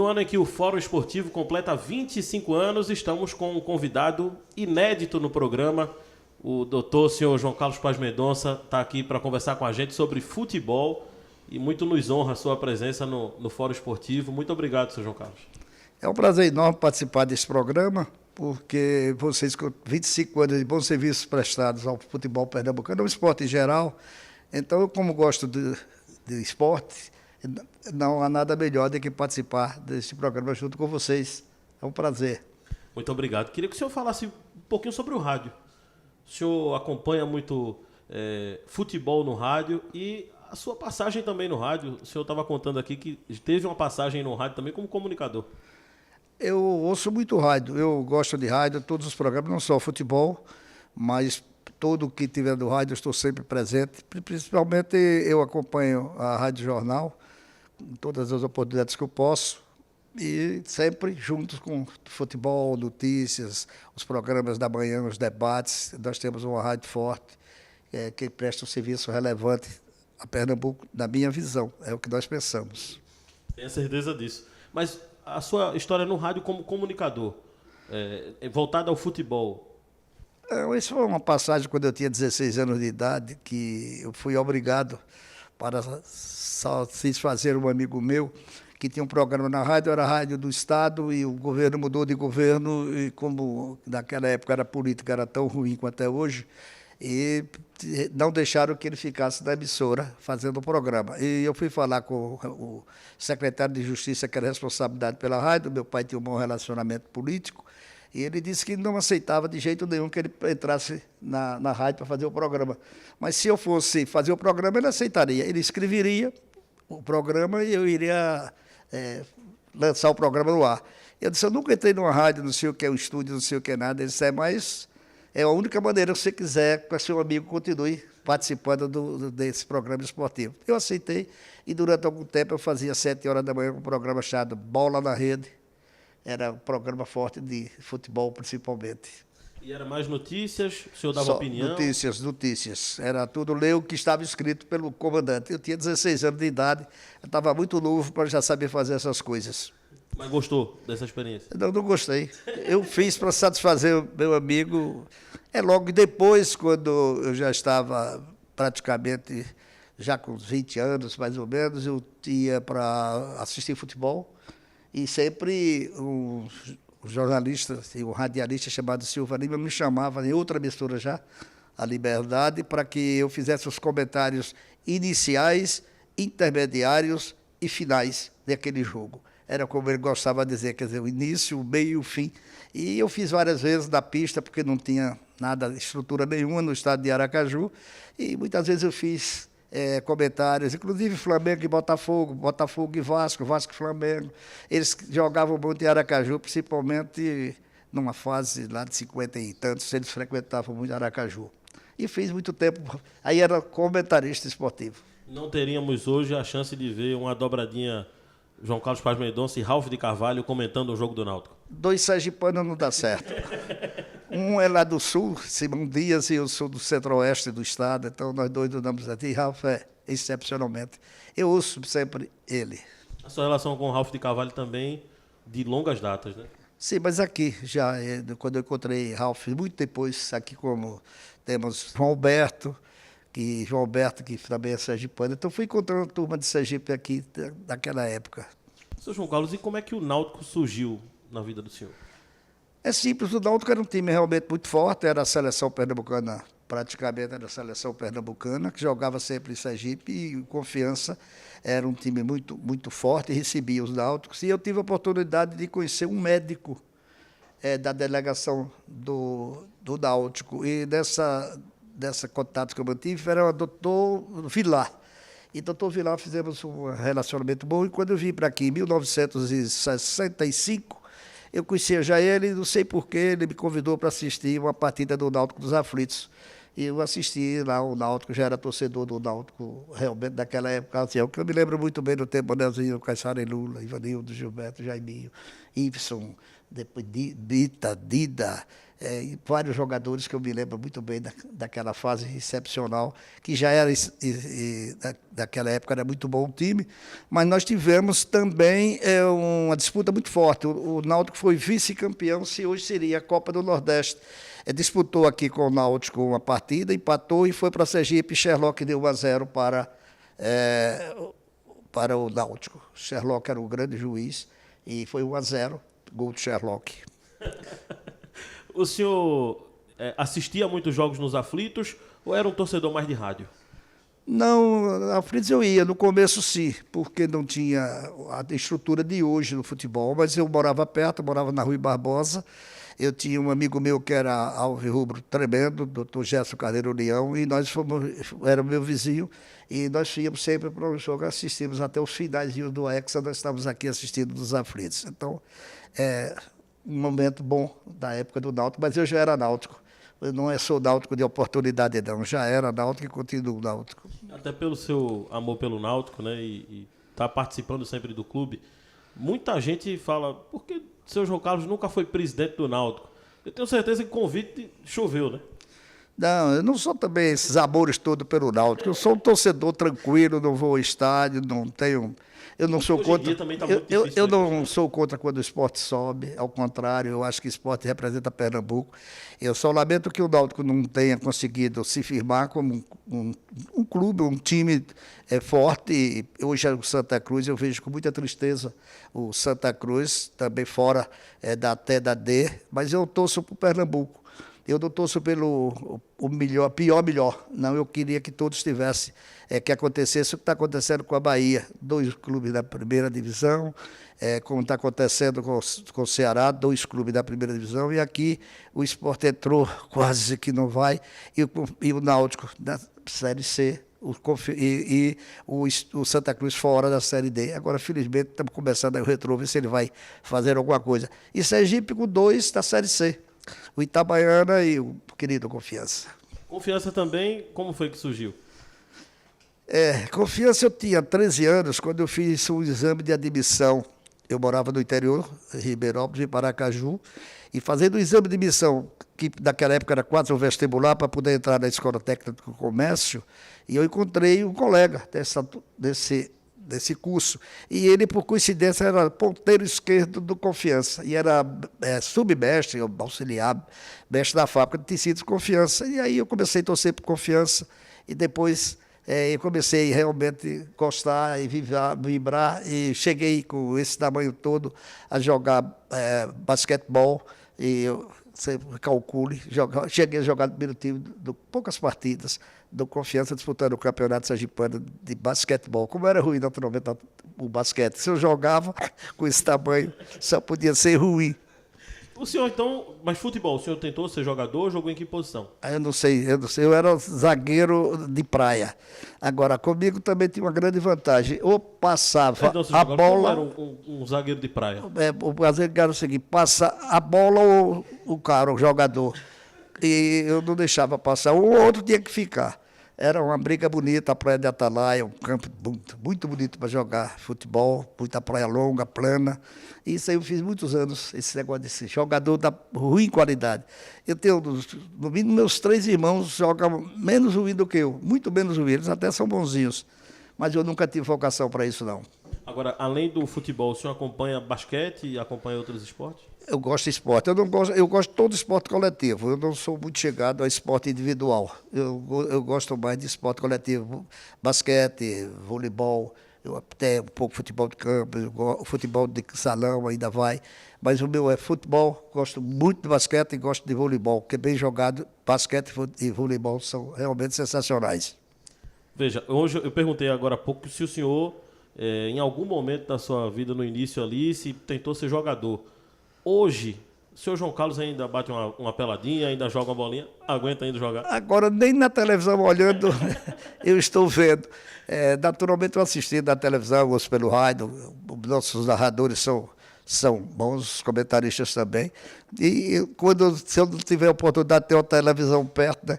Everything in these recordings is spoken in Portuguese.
no ano em que o Fórum Esportivo completa 25 anos, estamos com um convidado inédito no programa. O doutor, senhor João Carlos Paz Mendonça, está aqui para conversar com a gente sobre futebol e muito nos honra a sua presença no Fórum Esportivo. Muito obrigado, senhor João Carlos. É um prazer enorme participar desse programa, porque vocês, com 25 anos de bons serviços prestados ao futebol pernambucano, ao esporte em geral, então eu, como gosto de esporte, não há nada melhor do que participar desse programa junto com vocês. É um prazer. Muito obrigado. Queria que o senhor falasse um pouquinho sobre o rádio. O senhor acompanha muito futebol no rádio e a sua passagem também no rádio. O senhor estava contando aqui que teve uma passagem no rádio também como comunicador. Eu ouço muito rádio. Eu gosto de rádio, todos os programas, não só futebol, mas tudo que tiver do rádio eu estou sempre presente. Principalmente eu acompanho a Rádio Jornal, em todas as oportunidades que eu posso, e sempre juntos com futebol, notícias, os programas da manhã, os debates. Nós temos uma rádio forte, que presta um serviço relevante a Pernambuco, na minha visão, é o que nós pensamos. Tenho certeza disso. Mas a sua história no rádio como comunicador, voltada ao futebol. Isso foi uma passagem quando eu tinha 16 anos de idade, que eu fui obrigado para satisfazer um amigo meu que tinha um programa na rádio, era a Rádio do Estado, e o governo mudou de governo, e como naquela época a política era tão ruim quanto até hoje, e não deixaram que ele ficasse na emissora fazendo o programa. E eu fui falar com o secretário de Justiça, que era responsabilidade pela rádio. Meu pai tinha um bom relacionamento político, e ele disse que não aceitava de jeito nenhum que ele entrasse na rádio para fazer o programa. Mas se eu fosse fazer o programa, ele aceitaria. Ele escreveria o programa e eu iria lançar o programa no ar. Eu disse, eu nunca entrei numa rádio, não sei o que é um estúdio, não sei o que é nada. Ele disse, mas é a única maneira, se você quiser, que o seu amigo continue participando desse programa esportivo. Eu aceitei, e durante algum tempo eu fazia 7 horas da manhã um programa chamado Bola na Rede. Era um programa forte de futebol, principalmente. E era mais notícias? O senhor dava opinião? Notícias. Era tudo ler o que estava escrito pelo comandante. Eu tinha 16 anos de idade, eu estava muito novo para já saber fazer essas coisas. Mas gostou dessa experiência? Não gostei. Eu fiz para satisfazer o meu amigo. Logo depois, quando eu já estava praticamente, já com 20 anos, mais ou menos, eu ia para assistir futebol, e sempre um jornalista, um radialista chamado Silva Lima me chamava em outra emissora já, a Liberdade, para que eu fizesse os comentários iniciais, intermediários e finais daquele jogo. Era como ele gostava de dizer, quer dizer, o início, o meio e o fim. E eu fiz várias vezes na pista, porque não tinha nada, estrutura nenhuma no estado de Aracaju, e muitas vezes eu fiz comentários, inclusive Flamengo e Botafogo, Botafogo e Vasco, Vasco e Flamengo. Eles jogavam muito em Aracaju, principalmente numa fase lá de 50 e tantos, eles frequentavam muito Aracaju. E fiz muito tempo, aí era comentarista esportivo. Não teríamos hoje a chance de ver uma dobradinha João Carlos Paz Mendonça e Ralf de Carvalho comentando o jogo do Náutico? 2 sergipanos não dá certo. Um é lá do sul, Simão Dias, e eu sou do centro-oeste do estado, então nós dois andamos aqui. E Ralf excepcionalmente. Eu ouço sempre ele. A sua relação com o Ralf de Carvalho também de longas datas, né? Sim, mas aqui, já quando eu encontrei Ralf, muito depois, aqui como temos João Alberto, que também é sergipano, então fui encontrando uma turma de Sergipe aqui daquela época. Seu João Carlos, e como é que o Náutico surgiu na vida do senhor? É simples, o Náutico era um time realmente muito forte, era a seleção pernambucana, praticamente era a seleção pernambucana, que jogava sempre em Sergipe, e Confiança era um time muito, muito forte, e recebia os náuticos. E eu tive a oportunidade de conhecer um médico da delegação do Náutico, e dessa contato que eu mantive era o doutor Vilar. E doutor Vilar fizemos um relacionamento bom, e quando eu vim para aqui em 1965, eu conhecia já ele, não sei porquê, ele me convidou para assistir uma partida do Náutico dos Aflitos. E eu assisti lá, o Náutico, já era torcedor do Náutico, realmente, naquela época. Assim, é o que eu me lembro muito bem do tempo, Anelzinho, Caissara e Lula, Ivanildo, Gilberto, Jaiminho, Ibson, depois Dita, Dida, e vários jogadores que eu me lembro muito bem daquela fase excepcional, que já era, daquela época era muito bom o time, mas nós tivemos também uma disputa muito forte. O Náutico foi vice-campeão, se hoje seria a Copa do Nordeste. Disputou aqui com o Náutico uma partida, empatou e foi para Sergipe. Sherlock deu 1-0 para o Náutico. Sherlock era o grande juiz e foi 1-0, gol de Sherlock. O senhor assistia a muitos jogos nos aflitos ou era um torcedor mais de rádio? Não, aflitos eu ia. No começo, sim, porque não tinha a estrutura de hoje no futebol, mas eu morava perto, morava na Rui Barbosa. Eu tinha um amigo meu que era alvirrubro tremendo, doutor Gerson Carneiro Leão, e nós era meu vizinho, e nós íamos sempre para o jogo, assistimos até os finais do Hexa, nós estávamos aqui assistindo dos aflitos. Então, um momento bom da época do Náutico, mas eu já era náutico. Eu não sou náutico de oportunidade, não. Já era náutico e continuo náutico. Até pelo seu amor pelo Náutico, né? E tá participando sempre do clube. Muita gente fala, por que o seu João Carlos nunca foi presidente do Náutico? Eu tenho certeza que o convite choveu, né? Não, eu não sou também esses amores todos pelo Náutico. Eu sou um torcedor tranquilo, não vou ao estádio, não tenho... Eu não sou contra. Eu não sou contra quando o esporte sobe, ao contrário, eu acho que o esporte representa Pernambuco. Eu só lamento que o Náutico não tenha conseguido se firmar como um clube, um time forte. Hoje o Santa Cruz, eu vejo com muita tristeza o Santa Cruz, também fora até da D, mas eu torço para o Pernambuco. Eu não torço pelo pior. Não, eu queria que todos tivessem, que acontecesse o que está acontecendo com a Bahia. 2 clubes da primeira divisão, como está acontecendo com o Ceará, 2 clubes da primeira divisão, e aqui o Sport entrou quase que não vai, e o Náutico da Série C, o Santa Cruz fora da Série D. Agora, felizmente, estamos começando a Retrô, ver se ele vai fazer alguma coisa. E Sergipe com 2 da Série C. O Itabaiana e o querido Confiança. Confiança também, como foi que surgiu? Confiança, eu tinha 13 anos quando eu fiz um exame de admissão. Eu morava no interior, Ribeirópolis, em Paracaju, e fazendo o exame de admissão, que naquela época era quase um vestibular para poder entrar na Escola Técnica do Comércio, e eu encontrei um colega desse curso. E ele, por coincidência, era ponteiro esquerdo do Confiança. E era submestre, auxiliar, mestre da fábrica de tecidos Confiança. E aí eu comecei a torcer por Confiança. E depois eu comecei realmente a gostar e vibrar. E cheguei com esse tamanho todo a jogar basquetebol. E você calcule, cheguei a jogar no primeiro time de poucas partidas do Confiança, disputando o campeonato sergipano de basquetebol. Como era ruim, naturalmente, o basquete. Se eu jogava com esse tamanho, só podia ser ruim. O senhor, então, mas futebol, o senhor tentou ser jogador, jogou em que posição? Eu não sei, eu era zagueiro de praia. Agora, comigo também tinha uma grande vantagem. Eu passava então, a bola... Como era um zagueiro de praia? O zagueiro era o seguinte, passa a bola ou o jogador. E eu não deixava passar, um ou outro tinha que ficar. Era uma briga bonita, a Praia de Atalaia, um campo muito, muito bonito para jogar futebol, muita praia longa, plana. Isso aí eu fiz muitos anos, esse negócio desse jogador da ruim qualidade. Eu tenho, no mínimo, meus 3 irmãos jogam menos ruim do que eu, muito menos ruim, eles até são bonzinhos. Mas eu nunca tive vocação para isso, não. Agora, além do futebol, o senhor acompanha basquete e acompanha outros esportes? Eu gosto de esporte. Eu gosto de todo esporte coletivo. Eu não sou muito chegado ao esporte individual. Eu gosto mais de esporte coletivo. Basquete, voleibol, até um pouco futebol de campo, futebol de salão ainda vai. Mas o meu é futebol, gosto muito de basquete e gosto de voleibol, porque bem jogado, basquete e voleibol são realmente sensacionais. Veja, hoje eu perguntei agora há pouco se o senhor, em algum momento da sua vida, no início ali, se tentou ser jogador. Hoje, o senhor João Carlos ainda bate uma peladinha, ainda joga uma bolinha, aguenta ainda jogar? Agora, nem na televisão olhando, eu estou vendo. Naturalmente, eu assisti na televisão, ouço pelo rádio, nossos narradores são bons, os comentaristas também. E se eu não tiver a oportunidade de ter uma televisão perto, né,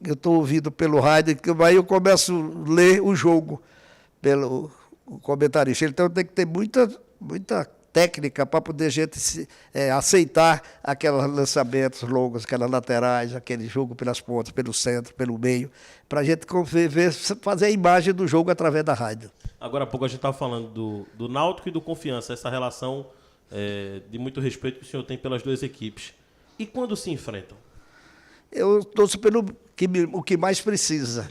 eu estou ouvindo pelo rádio, aí eu começo a ler o jogo pelo comentarista. Então, tem que ter muita técnica para poder a gente aceitar aqueles lançamentos longos, aquelas laterais, aquele jogo pelas pontas, pelo centro, pelo meio, para a gente fazer a imagem do jogo através da rádio. Agora há pouco a gente estava falando do Náutico e do Confiança, essa relação de muito respeito que o senhor tem pelas duas equipes. E quando se enfrentam? Eu torço pelo o que mais precisa.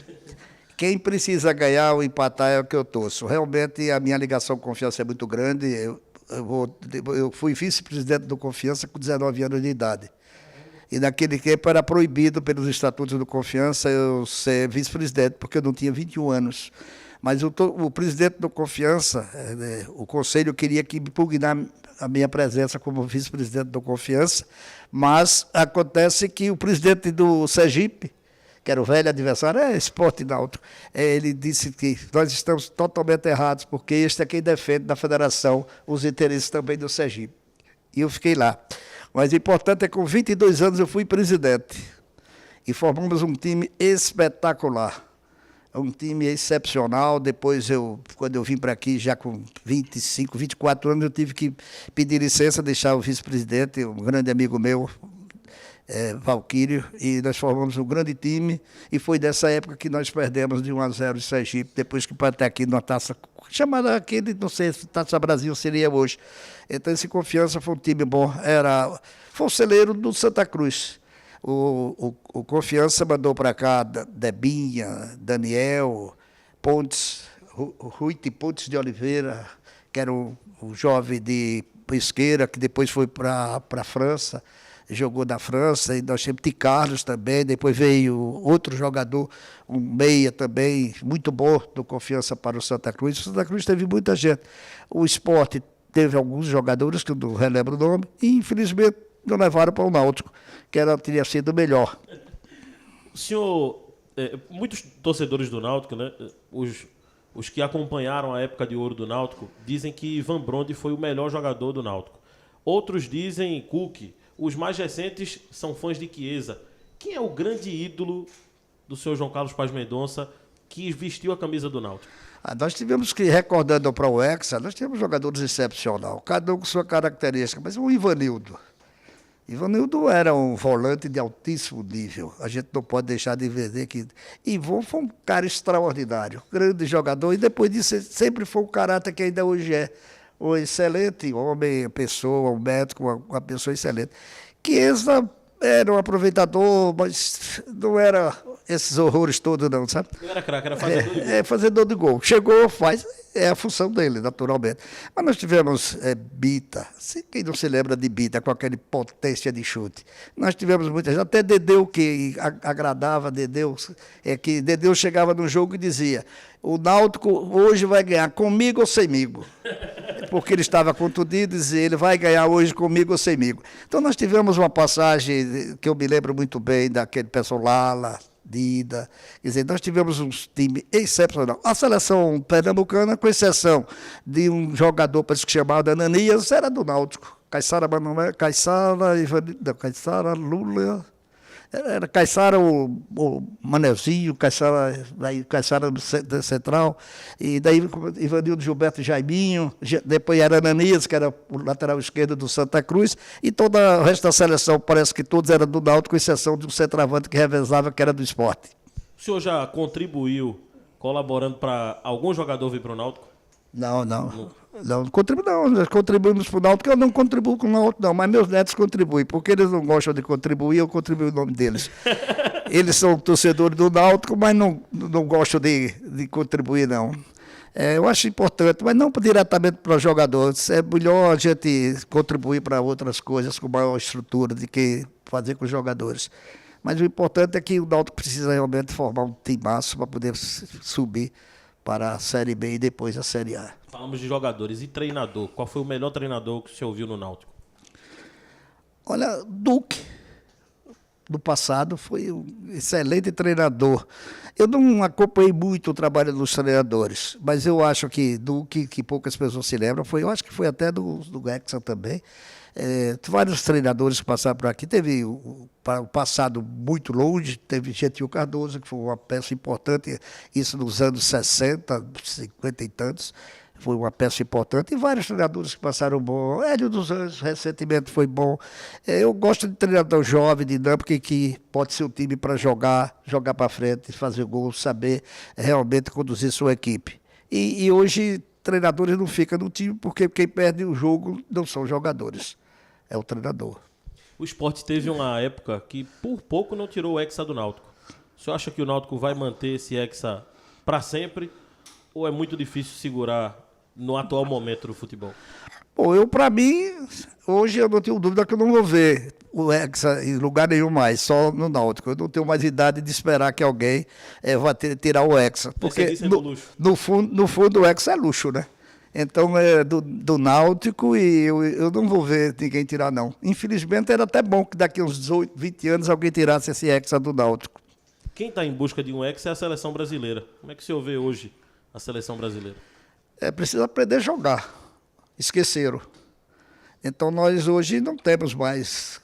Quem precisa ganhar ou empatar é o que eu torço. Realmente a minha ligação com Confiança é muito grande. Eu fui vice-presidente do Confiança com 19 anos de idade. E naquele tempo era proibido pelos estatutos do Confiança eu ser vice-presidente, porque eu não tinha 21 anos. Mas o presidente do Confiança, o conselho queria que impugnar a minha presença como vice-presidente do Confiança, mas acontece que o presidente do Sergipe, que era o velho adversário, Sport Náutico, ele disse que nós estamos totalmente errados, porque este é quem defende da federação os interesses também do Sergipe. E eu fiquei lá. Mas o importante é que com 22 anos eu fui presidente e formamos um time espetacular. Um time excepcional. Depois, quando eu vim para aqui, já com 25, 24 anos, eu tive que pedir licença, deixar o vice-presidente, um grande amigo meu, Valquírio, e nós formamos um grande time, e foi dessa época que nós perdemos de 1-0 em Sergipe, depois que para até aqui numa taça, chamada aquele, não sei se Taça Brasil seria hoje. Então, esse Confiança foi um time bom, foi o celeiro do Santa Cruz. O Confiança mandou para cá Debinha, Daniel, Pontes, Rui Pontes de Oliveira, que era um jovem de Pesqueira, que depois foi para a França, jogou na França, e nós tínhamos Carlos também, depois veio outro jogador, um meia também, muito bom, do Confiança para o Santa Cruz. O Santa Cruz teve muita gente. O Sport teve alguns jogadores, que eu não relembro o nome, e infelizmente não levaram para o Náutico, que teria sido melhor. O senhor, muitos torcedores do Náutico, né, os que acompanharam a época de ouro do Náutico, dizem que Ivan Brondi foi o melhor jogador do Náutico. Outros dizem Cook. Os mais recentes são fãs de Chiesa. Quem é o grande ídolo do senhor João Carlos Paz Mendonça que vestiu a camisa do Náutico? Nós tivemos que, recordando para o Hexa, nós tivemos jogadores excepcionais, cada um com sua característica, mas o Ivanildo era um volante de altíssimo nível. A gente não pode deixar de ver que Ivan foi um cara extraordinário, grande jogador, e depois disso sempre foi um caráter que ainda hoje é. Um excelente homem, pessoa, um médico, uma pessoa excelente. Chiesa era um aproveitador, mas não era esses horrores todos, não, sabe? Não era craque, era fazedor de gol. Fazedor de gol. Chegou, faz, é a função dele, naturalmente. Mas nós tivemos Bita, quem não se lembra de Bita, com aquele potência de chute. Nós tivemos muita gente, até Dedeu, que agradava Dedeu, que Dedeu chegava no jogo e dizia: o Náutico hoje vai ganhar comigo ou semigo. Porque ele estava contundido, dizia: ele vai ganhar hoje comigo ou semigo. Então nós tivemos uma passagem que eu me lembro muito bem, daquele pessoal Lala, Dida. Quer dizer, nós tivemos um time excepcional. A seleção pernambucana, com exceção de um jogador, parece que chamado Ananias, era do Náutico. Caiçara Lula. Era Caiçara, o Manezinho, Caiçara Central, e daí Ivanildo, Gilberto, Jaiminho, depois era Ananias, que era o lateral esquerdo do Santa Cruz, e todo o resto da seleção, parece que todos eram do Náutico, com exceção de um centroavante que revezava, que era do Sport. O senhor já contribuiu colaborando para algum jogador vir para o Náutico? Não, nós contribuímos para o Náutico, eu não contribuo com o Náutico, não, mas meus netos contribuem, porque eles não gostam de contribuir, eu contribuo em nome deles. Eles são torcedores do Náutico, mas não gostam de contribuir, não. Eu acho importante, mas não diretamente para os jogadores. É melhor a gente contribuir para outras coisas com maior estrutura do que fazer com os jogadores. Mas o importante é que o Náutico precisa realmente formar um timaço para poder subir para a Série B e depois a Série A. Falamos de jogadores e treinador. Qual foi o melhor treinador que o senhor viu no Náutico? Olha, Duque, do passado, foi um excelente treinador. Eu não acompanhei muito o trabalho dos treinadores, mas eu acho que Duque, que poucas pessoas se lembram, eu acho que foi até do Hexa também. Vários treinadores que passaram por aqui. Teve o passado muito longe, teve Gentil Cardoso, que foi uma peça importante, isso nos anos 60, 50 e tantos. foi uma peça importante, e vários treinadores que passaram bom. Hélio dos Anjos, recentemente, foi bom. Eu gosto de treinador jovem, dinâmico, que pode ser um time para jogar para frente, fazer gol, saber realmente conduzir sua equipe. E hoje, treinadores não ficam no time, porque quem perde o jogo não são jogadores, é o treinador. O Sport teve uma época que por pouco não tirou o Hexa do Náutico. O senhor acha que o Náutico vai manter esse Hexa para sempre? Ou é muito difícil segurar no atual momento do futebol? Bom, para mim, hoje eu não tenho dúvida que eu não vou ver o Hexa em lugar nenhum mais, só no Náutico. Eu não tenho mais idade de esperar que alguém vá tirar o Hexa. Porque no fundo o Hexa é luxo, né? Então é do Náutico, e eu não vou ver ninguém tirar, não. Infelizmente era até bom que daqui uns 18, 20 anos alguém tirasse esse Hexa do Náutico. Quem está em busca de um Hexa é a seleção brasileira. Como é que o senhor vê hoje a seleção brasileira? Precisa aprender a jogar. Esqueceram. Então nós hoje não temos mais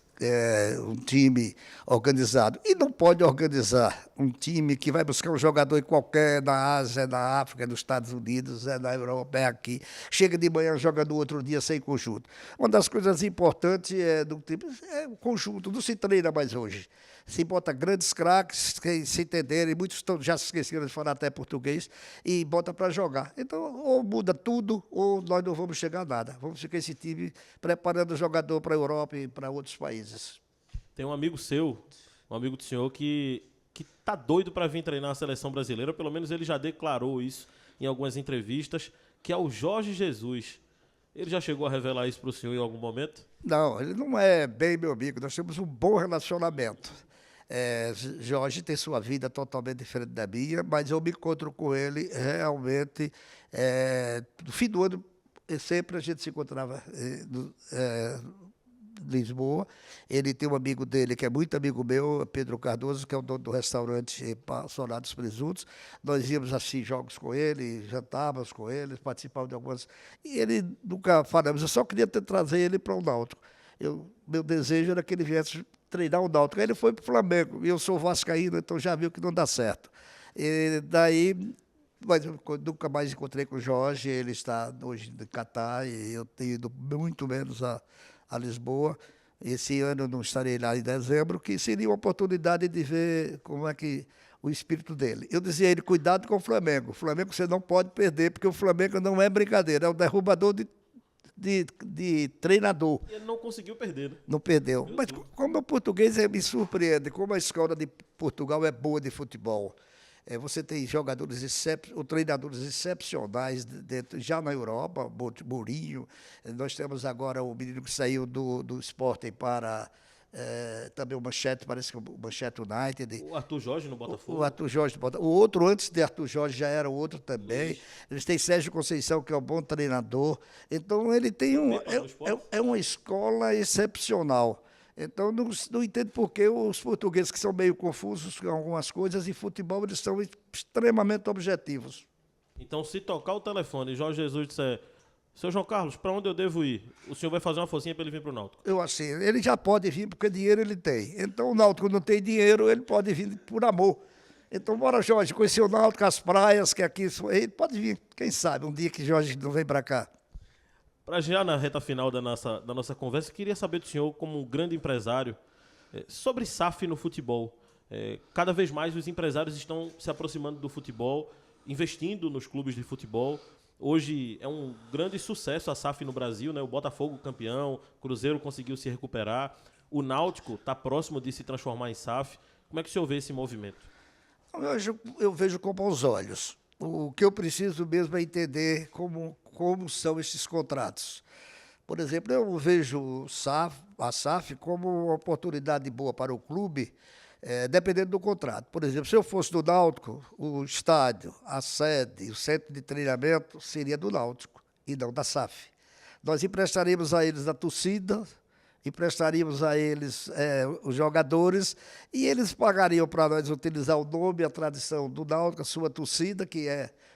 um time organizado. E não pode organizar um time que vai buscar um jogador em qualquer, na Ásia, na África, nos Estados Unidos, na Europa, aqui. Chega de manhã, joga no outro dia sem conjunto. Uma das coisas importantes do time é o conjunto, não se treina mais hoje. Se bota grandes craques, que se entenderem, muitos já se esqueceram de falar até português, e bota para jogar. Então, ou muda tudo, ou nós não vamos chegar a nada. Vamos ficar esse time preparando o jogador para a Europa e para outros países. Tem um amigo seu, um amigo do senhor, que tá doido para vir treinar a seleção brasileira, pelo menos ele já declarou isso em algumas entrevistas, que é o Jorge Jesus. Ele já chegou a revelar isso para o senhor em algum momento? Não, ele não é bem meu amigo, nós temos um bom relacionamento. Jorge tem sua vida totalmente diferente da minha, mas eu me encontro com ele realmente no fim do ano, sempre a gente se encontrava em Lisboa. Ele tem um amigo dele que é muito amigo meu, Pedro Cardoso, que é o dono do restaurante Solar dos Presuntos. Nós íamos assistir jogos com ele, jantávamos com ele, participávamos de algumas. E ele nunca falamos, eu só queria trazer ele para o Náutico. Meu desejo era que ele viesse treinar o Náutico. Aí ele foi para o Flamengo, e eu sou vascaíno, então já viu que não dá certo. E daí, mas eu nunca mais encontrei com o Jorge, ele está hoje no Catar, e eu tenho ido muito menos a Lisboa. Esse ano eu não estarei lá em dezembro, que seria uma oportunidade de ver como é que o espírito dele. Eu dizia a ele, cuidado com o Flamengo. O Flamengo você não pode perder, porque o Flamengo não é brincadeira, é o derrubador de treinador. E ele não conseguiu perder, né? Não perdeu. Mas como o português me surpreende, como a escola de Portugal é boa de futebol. Você tem jogadores ou treinadores excepcionais dentro, já na Europa, Mourinho. Nós temos agora o menino que saiu do Sporting para também o Manchete, parece que o Manchete United. O Arthur Jorge no Botafogo. O Arthur Jorge no Botafogo. O outro, antes de Arthur Jorge, já era o outro também. Luiz. Eles têm Sérgio Conceição, que é um bom treinador. Então, ele tem uma escola excepcional. Então, não entendo por que os portugueses, que são meio confusos com algumas coisas, em futebol eles são extremamente objetivos. Então, se tocar o telefone e Jorge Jesus disser, seu João Carlos, para onde eu devo ir? O senhor vai fazer uma forcinha para ele vir para o Náutico? Eu assim, ele já pode vir porque dinheiro ele tem. Então, o Náutico não tem dinheiro, ele pode vir por amor. Então, bora, Jorge, conhecer o Náutico, as praias, que aqui... Ele pode vir, quem sabe, um dia que Jorge não vem para cá. Para já na reta final da nossa conversa, eu queria saber do senhor, como um grande empresário, sobre SAF no futebol. Cada vez mais os empresários estão se aproximando do futebol, investindo nos clubes de futebol. Hoje é um grande sucesso a SAF no Brasil, né? O Botafogo campeão, o Cruzeiro conseguiu se recuperar, o Náutico está próximo de se transformar em SAF. Como é que o senhor vê esse movimento? Eu vejo com bons olhos. O que eu preciso mesmo é entender como são esses contratos. Por exemplo, eu vejo a SAF como uma oportunidade boa para o clube, dependendo do contrato. Por exemplo, se eu fosse do Náutico, o estádio, a sede, o centro de treinamento seria do Náutico e não da SAF. Nós emprestaríamos a eles a torcida, emprestaríamos a eles os jogadores, e eles pagariam para nós utilizar o nome, a tradição do Náutico, a sua torcida, que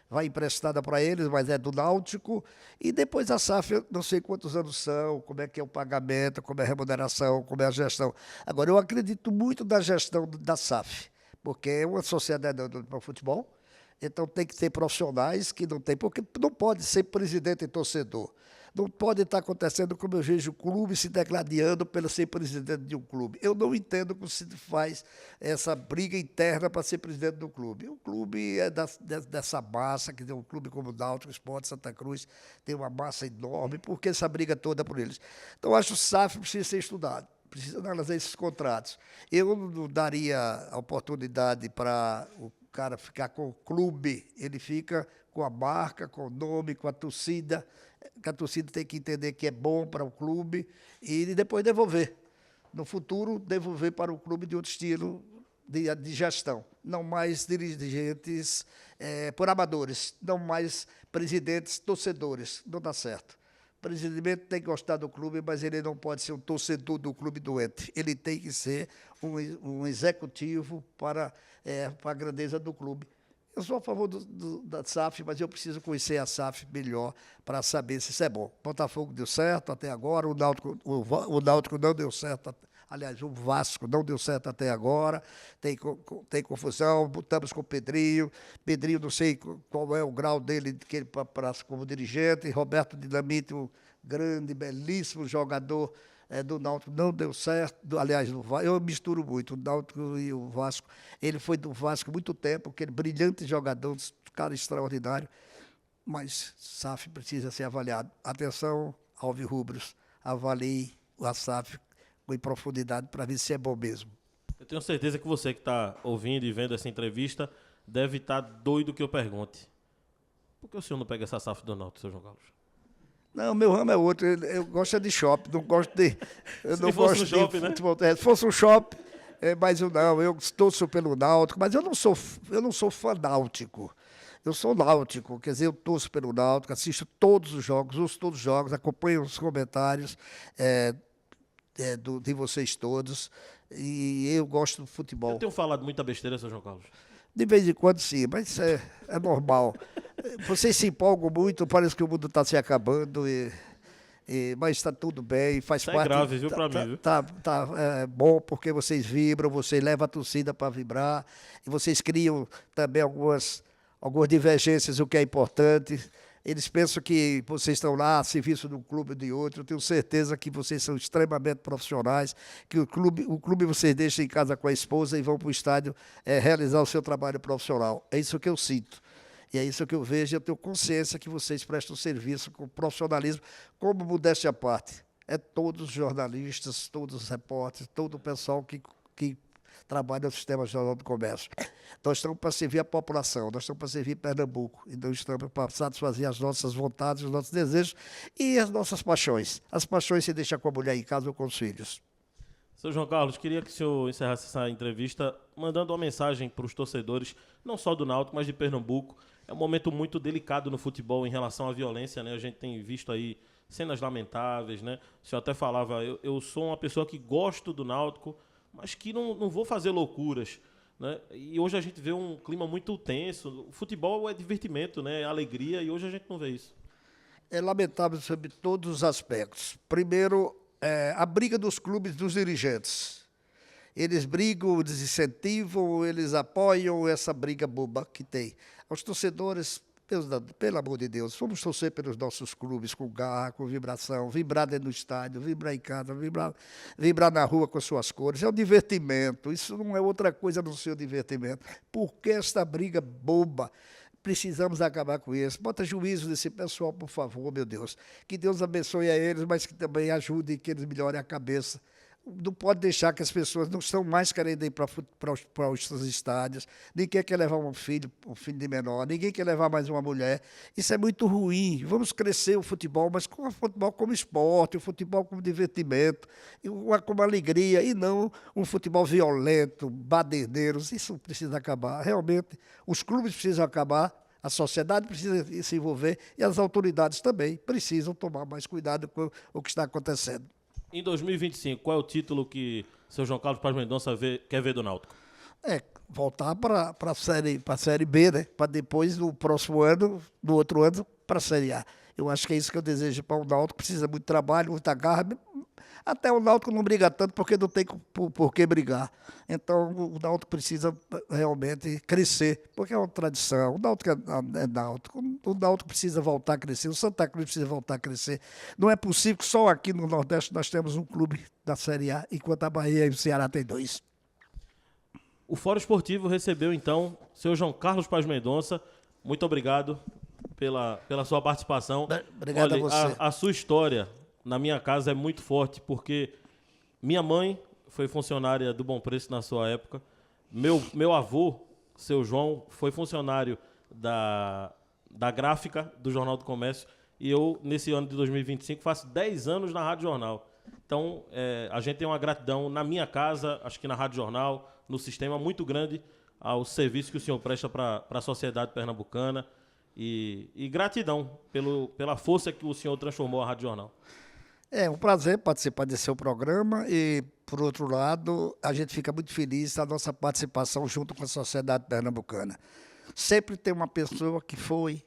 vai emprestada para eles, mas é do Náutico, e depois a SAF, eu não sei quantos anos são, como é que é o pagamento, como é a remuneração, como é a gestão. Agora, eu acredito muito na gestão da SAF, porque é uma sociedade para o futebol, Então tem que ter profissionais que não tem, porque não pode ser presidente e torcedor. Não pode estar acontecendo como eu vejo o clube se degladiando pelo ser presidente de um clube. Eu não entendo como se faz essa briga interna para ser presidente do clube. O clube é dessa massa, que tem um clube como o Náutico, Sport, Santa Cruz, tem uma massa enorme, por que essa briga toda por eles? Então, eu acho que o SAF precisa ser estudado, precisa analisar esses contratos. Eu não daria a oportunidade para o cara ficar com o clube, ele fica com a marca, com o nome, com a torcida, que a torcida tem que entender que é bom para o clube e depois devolver. No futuro, devolver para o clube de outro estilo de gestão. Não mais dirigentes por amadores, não mais presidentes torcedores. Não dá certo. O presidente tem que gostar do clube, mas ele não pode ser um torcedor do clube doente. Ele tem que ser um executivo para a grandeza do clube. Eu sou a favor da SAF, mas eu preciso conhecer a SAF melhor para saber se isso é bom. Botafogo deu certo até agora, o Náutico não deu certo. Aliás, o Vasco não deu certo até agora, tem confusão, botamos com o Pedrinho. Pedrinho, não sei qual é o grau dele como dirigente. Roberto Dinamite, um grande, belíssimo jogador do Náutico, não deu certo. Aliás, eu misturo muito o Náutico e o Vasco. Ele foi do Vasco há muito tempo, aquele brilhante jogador, cara extraordinário, mas SAF precisa ser avaliado. Atenção, alvirrubros, avalie a SAF em profundidade para ver se é bom mesmo. Eu tenho certeza que você que está ouvindo e vendo essa entrevista deve estar doido que eu pergunte. Por que o senhor não pega essa SAF do Náutico, seu João Carlos? Não, meu ramo é outro. Eu gosto de shopping, não gosto de. Eu Se não fosse gosto um shopping, de né? futebol. Se fosse um shopping, mas eu torço pelo Náutico, mas eu não sou fanáutico. Eu sou náutico, quer dizer, eu torço pelo Náutico, assisto todos os jogos, ouço todos os jogos, acompanho os comentários de vocês todos, e eu gosto do futebol. Eu tenho falado muita besteira, seu João Carlos. De vez em quando sim, mas isso é normal. Vocês se empolgam muito, parece que o mundo está se acabando, mas está tudo bem, faz Isso parte. é grave, viu, para mim, viu? Tá bom porque vocês vibram, vocês levam a torcida para vibrar, e vocês criam também algumas divergências, o que é importante. Eles pensam que vocês estão lá a serviço de um clube ou de outro. Eu tenho certeza que vocês são extremamente profissionais, que o clube vocês deixam em casa com a esposa e vão para o estádio realizar o seu trabalho profissional. É isso que eu sinto. E é isso que eu vejo, e eu tenho consciência que vocês prestam serviço com profissionalismo, como modéstia à parte. É todos os jornalistas, todos os repórteres, todo o pessoal que trabalha no Sistema Nacional do Comércio. Nós estamos para servir a população, nós estamos para servir Pernambuco, e nós estamos para satisfazer as nossas vontades, os nossos desejos e as nossas paixões. As paixões se deixam com a mulher em casa ou com os filhos. Seu João Carlos, queria que o senhor encerrasse essa entrevista mandando uma mensagem para os torcedores, não só do Náutico, mas de Pernambuco. É um momento muito delicado no futebol em relação à violência, né? A gente tem visto aí cenas lamentáveis, né? O senhor até falava, eu sou uma pessoa que gosto do Náutico, mas que não vou fazer loucuras, né? E hoje a gente vê um clima muito tenso. O futebol é divertimento, né? É alegria, e hoje a gente não vê isso. É lamentável sobre todos os aspectos. Primeiro, a briga dos clubes, dos dirigentes. Eles brigam, desincentivam, eles apoiam essa briga boba que tem. Os torcedores, pelo amor de Deus, vamos torcer pelos nossos clubes com garra, com vibração, vibrar dentro do estádio, vibrar em casa, vibrar na rua com as suas cores. É um divertimento, isso não é outra coisa no seu divertimento. Por que esta briga boba? Precisamos acabar com isso. Bota juízo nesse pessoal, por favor, meu Deus. Que Deus abençoe a eles, mas que também ajude que eles melhorem a cabeça. Não pode deixar que as pessoas não estão mais querendo ir para os estádios. Ninguém quer levar um filho de menor, ninguém quer levar mais uma mulher. Isso é muito ruim. Vamos crescer o futebol, mas com o futebol como esporte, o futebol como divertimento, como alegria, e não um futebol violento, baderneiros. Isso precisa acabar. Realmente, os clubes precisam acabar, a sociedade precisa se envolver e as autoridades também precisam tomar mais cuidado com o que está acontecendo. Em 2025, qual é o título que o seu João Carlos Paz Mendonça quer ver do Náutico? Voltar para a série B, né? Para depois, no próximo ano, no outro ano, para a Série A. Eu acho que é isso que eu desejo para o Náutico. Precisa muito trabalho, muita garra. Até o Náutico não briga tanto porque não tem por que brigar. Então o Náutico precisa realmente crescer, porque é uma tradição. O Náutico é Náutico. O Náutico precisa voltar a crescer, o Santa Cruz precisa voltar a crescer. Não é possível que só aqui no Nordeste nós temos um clube da Série A, enquanto a Bahia e o Ceará tem 2. O Fórum Esportivo recebeu, então, seu João Carlos Paz Mendonça. Muito obrigado pela sua participação. Obrigado. Olha, a você. A sua história na minha casa é muito forte, porque minha mãe foi funcionária do Bom Preço na sua época. Meu avô, seu João, foi funcionário da gráfica do Jornal do Comércio. E eu, nesse ano de 2025, faço 10 anos na Rádio Jornal. Então, a gente tem uma gratidão na minha casa, acho que na Rádio Jornal, no sistema, muito grande ao serviço que o senhor presta para a sociedade pernambucana. E gratidão pela força que o senhor transformou a Rádio Jornal. É um prazer participar desse seu programa e, por outro lado, a gente fica muito feliz da nossa participação junto com a sociedade pernambucana. Sempre tem uma pessoa que foi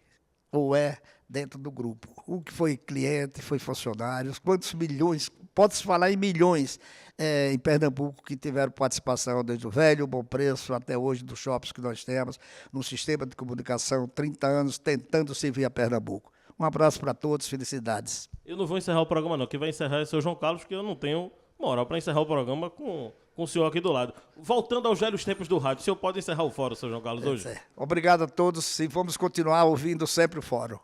ou é dentro do grupo. O que foi cliente, foi funcionário, quantos milhões, pode-se falar em milhões em Pernambuco que tiveram participação desde o velho, o Bom Preço, até hoje dos shoppings que nós temos, no sistema de comunicação, 30 anos tentando servir a Pernambuco. Um abraço para todos, felicidades. Eu não vou encerrar o programa não, quem vai encerrar é o seu João Carlos, porque eu não tenho moral para encerrar o programa com o senhor aqui do lado. Voltando aos velhos tempos do rádio, o senhor pode encerrar o fórum, seu João Carlos, hoje? Obrigado a todos e vamos continuar ouvindo sempre o fórum.